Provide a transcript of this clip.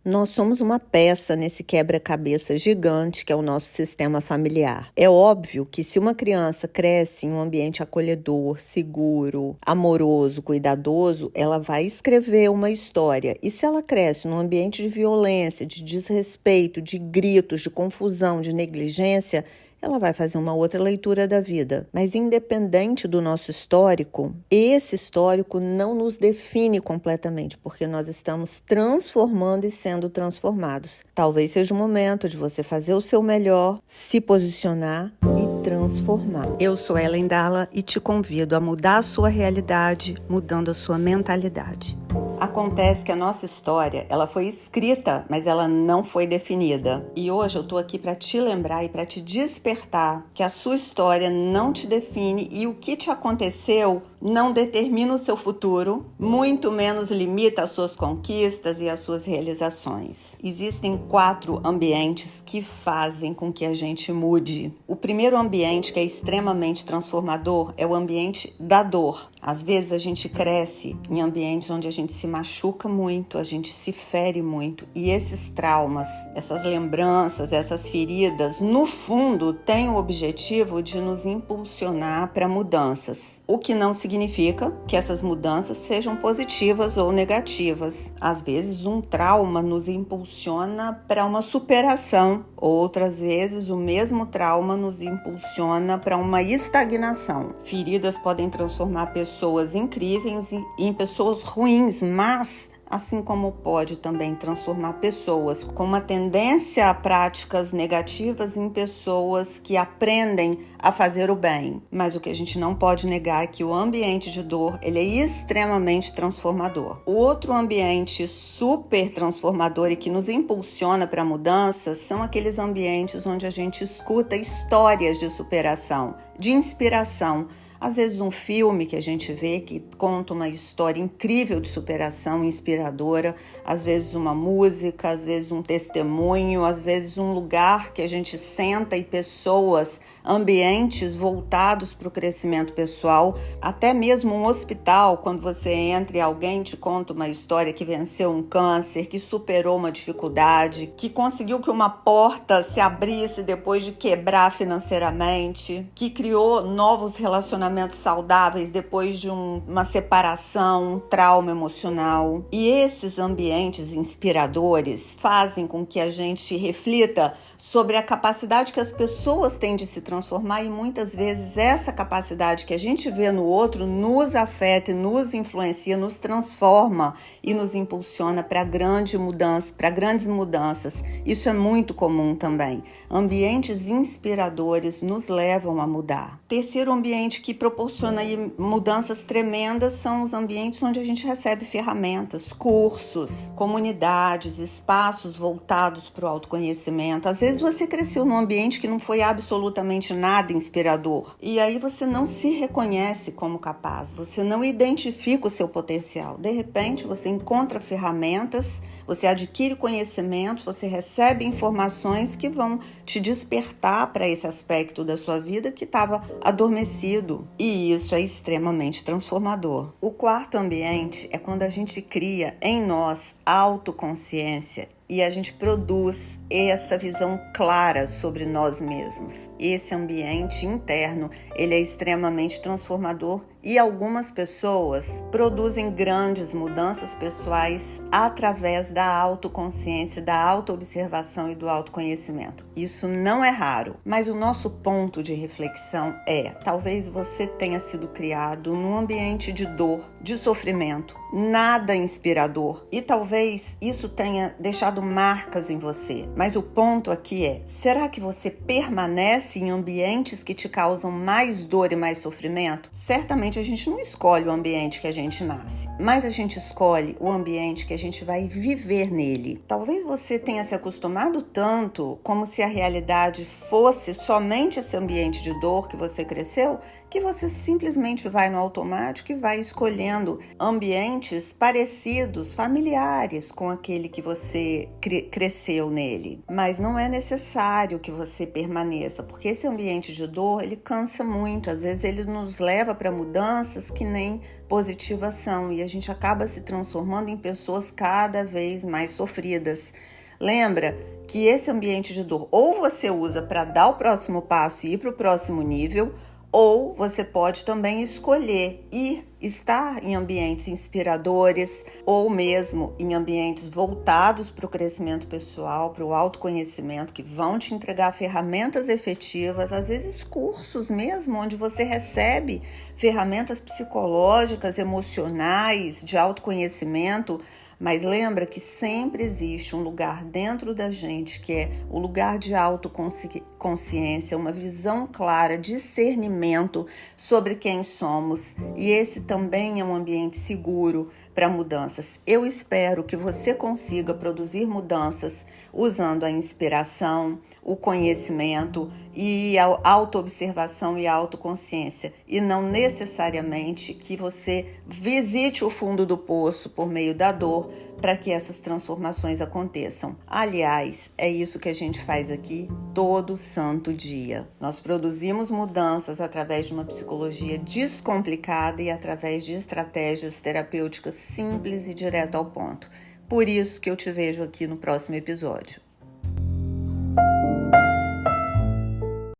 Nós somos uma peça nesse quebra-cabeça gigante que é o nosso sistema familiar. É óbvio que se uma criança cresce em um ambiente acolhedor, seguro, amoroso, cuidadoso, ela vai escrever uma história. E se ela cresce num ambiente de violência, de desrespeito, de gritos, de confusão, de negligência, ela vai fazer uma outra leitura da vida. Mas independente do nosso histórico, esse histórico não nos define completamente, porque nós estamos transformando e sendo transformados. Talvez seja o momento de você fazer o seu melhor, se posicionar e transformar. Eu sou Ellen Dalla e te convido a mudar a sua realidade, mudando a sua mentalidade. Acontece que a nossa história, ela foi escrita, mas ela não foi definida. E hoje eu tô aqui para te lembrar e para te despertar que a sua história não te define e o que te aconteceu não determina o seu futuro, muito menos limita as suas conquistas e as suas realizações. Existem 4 ambientes que fazem com que a gente mude. O primeiro ambiente, que é extremamente transformador, é o ambiente da dor. Às vezes a gente cresce em ambientes onde a gente se machuca muito, a gente se fere muito. E esses traumas, essas lembranças, essas feridas, no fundo, têm o objetivo de nos impulsionar para mudanças. O que não significa que essas mudanças sejam positivas ou negativas. Às vezes, um trauma nos impulsiona para uma superação. Outras vezes, o mesmo trauma nos impulsiona para uma estagnação. Feridas podem transformar pessoas incríveis em pessoas ruins, mas assim como pode também transformar pessoas com uma tendência a práticas negativas em pessoas que aprendem a fazer o bem. Mas o que a gente não pode negar é que o ambiente de dor, ele é extremamente transformador. O outro ambiente super transformador e que nos impulsiona para mudanças são aqueles ambientes onde a gente escuta histórias de superação, de inspiração. Às vezes um filme que a gente vê que conta uma história incrível de superação, inspiradora, às vezes uma música, às vezes um testemunho, às vezes um lugar que a gente senta e pessoas, ambientes voltados para o crescimento pessoal, até mesmo um hospital, quando você entra e alguém te conta uma história que venceu um câncer, que superou uma dificuldade, que conseguiu que uma porta se abrisse depois de quebrar financeiramente, que criou novos relacionamentos saudáveis depois de uma separação, um trauma emocional. E esses ambientes inspiradores fazem com que a gente reflita sobre a capacidade que as pessoas têm de se transformar e muitas vezes essa capacidade que a gente vê no outro nos afeta, nos influencia, nos transforma e nos impulsiona para grandes mudanças. Isso é muito comum também. Ambientes inspiradores nos levam a mudar. Terceiro ambiente que proporciona mudanças tremendas são os ambientes onde a gente recebe ferramentas, cursos, comunidades, espaços voltados para o autoconhecimento. Às vezes você cresceu num ambiente que não foi absolutamente nada inspirador e aí você não se reconhece como capaz, você não identifica o seu potencial. De repente você encontra ferramentas, você adquire conhecimentos, você recebe informações que vão te despertar para esse aspecto da sua vida que estava adormecido. E isso é extremamente transformador. O quarto ambiente é quando a gente cria em nós autoconsciência e a gente produz essa visão clara sobre nós mesmos. Esse ambiente interno, ele é extremamente transformador e algumas pessoas produzem grandes mudanças pessoais através da autoconsciência, da autoobservação e do autoconhecimento. Isso não é raro, mas o nosso ponto de reflexão é: talvez você tenha sido criado num ambiente de dor, de sofrimento, nada inspirador, e talvez isso tenha deixado marcas em você. Mas o ponto aqui é: será que você permanece em ambientes que te causam mais dor e mais sofrimento? Certamente a gente não escolhe o ambiente que a gente nasce, mas a gente escolhe o ambiente que a gente vai viver nele. Talvez você tenha se acostumado tanto, como se a realidade fosse somente esse ambiente de dor que você cresceu, que você simplesmente vai no automático e vai escolhendo ambientes parecidos, familiares, similares com aquele que você cresceu nele, mas não é necessário que você permaneça, porque esse ambiente de dor, ele cansa muito, às vezes ele nos leva para mudanças que nem positivas são, e a gente acaba se transformando em pessoas cada vez mais sofridas. Lembra que esse ambiente de dor ou você usa para dar o próximo passo e ir para o próximo nível, ou você pode também escolher estar em ambientes inspiradores ou mesmo em ambientes voltados para o crescimento pessoal, para o autoconhecimento, que vão te entregar ferramentas efetivas, às vezes cursos mesmo, onde você recebe ferramentas psicológicas, emocionais, de autoconhecimento. Mas lembra que sempre existe um lugar dentro da gente que é o lugar de autoconsciência, uma visão clara, discernimento sobre quem somos. E esse também é um ambiente seguro para mudanças. Eu espero que você consiga produzir mudanças usando a inspiração, o conhecimento e a autoobservação e a autoconsciência, e não necessariamente que você visite o fundo do poço por meio da dor para que essas transformações aconteçam. Aliás, é isso que a gente faz aqui todo santo dia. Nós produzimos mudanças através de uma psicologia descomplicada e através de estratégias terapêuticas simples e direto ao ponto. Por isso que eu te vejo aqui no próximo episódio.